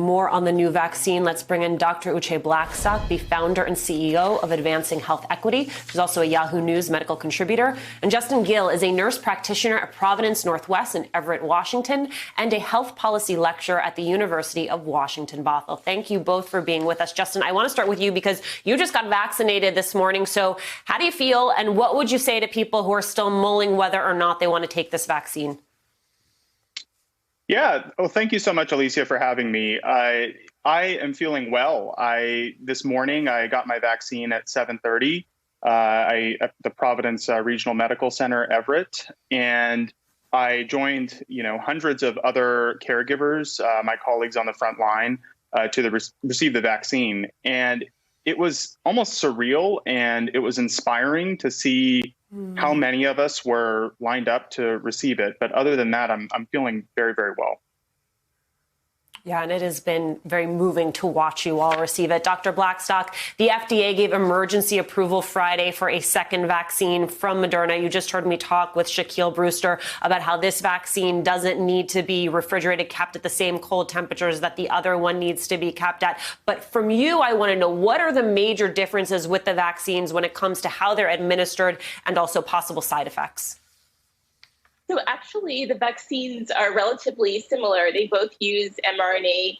more on the new vaccine, let's bring in Dr. Uche Blackstock, the founder and CEO of Advancing Health Equity. She's also a Yahoo News medical contributor. And Justin Gill is a nurse practitioner at Providence Northwest in Everett, Washington, and a health policy lecturer at the University of Washington, Bothell. Thank you both for being with us. Justin, I want to start with you because you just got vaccinated this morning. So how do you feel, and what would you say to people who are still mulling whether or not they want to take this vaccine? Yeah. Oh, thank you so much, Alicia, for having me. I am feeling well. This morning I got my vaccine at 7:30. At the Providence Regional Medical Center, Everett, and I joined, hundreds of other caregivers, my colleagues on the front line, to receive the vaccine, and it was almost surreal, and it was inspiring to see how many of us were lined up to receive it. But other than that, I'm feeling very, very well. Yeah, and it has been very moving to watch you all receive it. Dr. Blackstock, the FDA gave emergency approval Friday for a second vaccine from Moderna. You just heard me talk with Shaquille Brewster about how this vaccine doesn't need to be refrigerated, kept at the same cold temperatures that the other one needs to be kept at. But from you, I want to know, what are the major differences with the vaccines when it comes to how they're administered and also possible side effects? So actually, the vaccines are relatively similar. They both use mRNA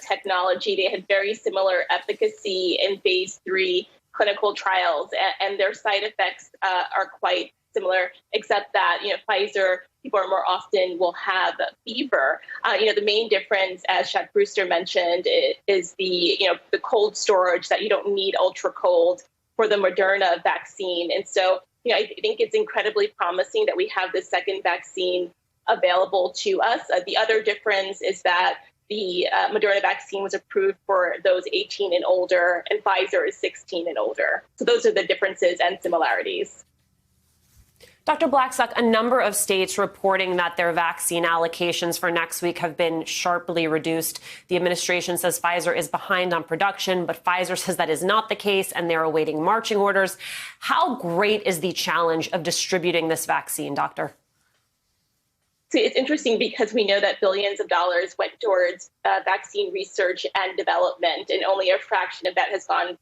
technology. They had very similar efficacy in phase 3 clinical trials, and their side effects are quite similar, except that, Pfizer, people are more often will have fever. The main difference, as Shaq Brewster mentioned, is the cold storage, that you don't need ultra cold for the Moderna vaccine. And so, I think it's incredibly promising that we have the second vaccine available to us. The other difference is that the Moderna vaccine was approved for those 18 and older, and Pfizer is 16 and older. So those are the differences and similarities. Dr. Blackstock, a number of states reporting that their vaccine allocations for next week have been sharply reduced. The administration says Pfizer is behind on production, but Pfizer says that is not the case, and they're awaiting marching orders. How great is the challenge of distributing this vaccine, Doctor? So it's interesting because we know that billions of dollars went towards vaccine research and development, and only a fraction of that has gone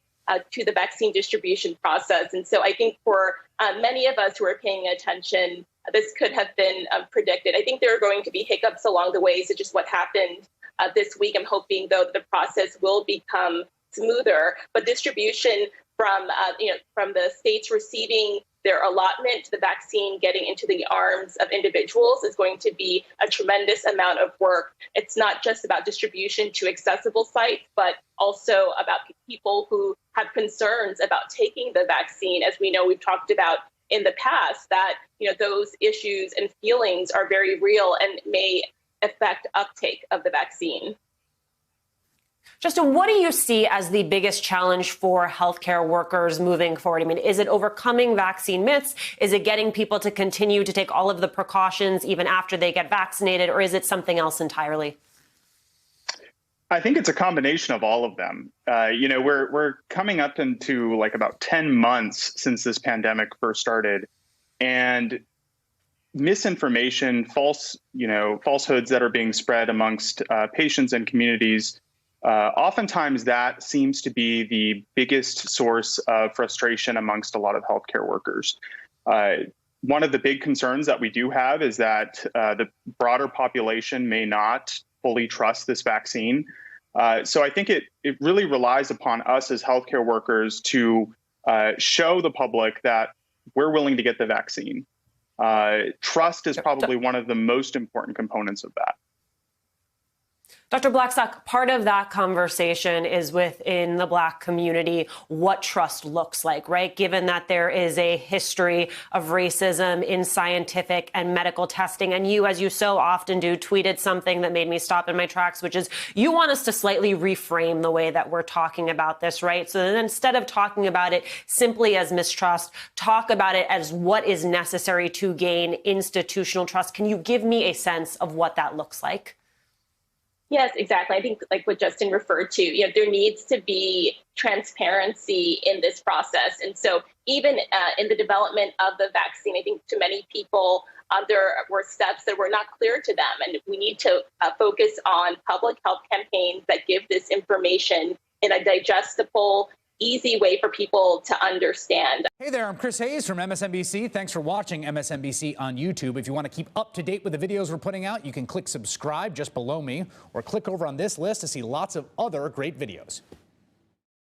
to the vaccine distribution process. And so I think for many of us who are paying attention, this could have been predicted. I think there are going to be hiccups along the way, such as what happened this week. I'm hoping, though, the process will become smoother. But distribution from the states receiving their allotment to the vaccine getting into the arms of individuals is going to be a tremendous amount of work. It's not just about distribution to accessible sites, but also about people who have concerns about taking the vaccine. As we know, we've talked about in the past that, those issues and feelings are very real and may affect uptake of the vaccine. Justin, what do you see as the biggest challenge for healthcare workers moving forward? I mean, is it overcoming vaccine myths? Is it getting people to continue to take all of the precautions even after they get vaccinated? Or is it something else entirely? I think it's a combination of all of them. We're coming up into like about 10 months since this pandemic first started, and misinformation, falsehoods that are being spread amongst patients and communities. Oftentimes that seems to be the biggest source of frustration amongst a lot of healthcare workers. One of the big concerns that we do have is that the broader population may not fully trust this vaccine. So I think it really relies upon us as healthcare workers to show the public that we're willing to get the vaccine. Trust is probably one of the most important components of that. Dr. Blackstock, part of that conversation is within the Black community, what trust looks like, right? Given that there is a history of racism in scientific and medical testing. And you, as you so often do, tweeted something that made me stop in my tracks, which is you want us to slightly reframe the way that we're talking about this, right? So then instead of talking about it simply as mistrust, talk about it as what is necessary to gain institutional trust. Can you give me a sense of what that looks like? Yes, exactly. I think like what Justin referred to, there needs to be transparency in this process. And so even in the development of the vaccine, I think to many people, there were steps that were not clear to them. And we need to focus on public health campaigns that give this information in a digestible, easy way for people to understand. Hey there, I'm Chris Hayes from MSNBC. Thanks for watching MSNBC on YouTube. If you want to keep up to date with the videos we're putting out, you can click subscribe just below me or click over on this list to see lots of other great videos.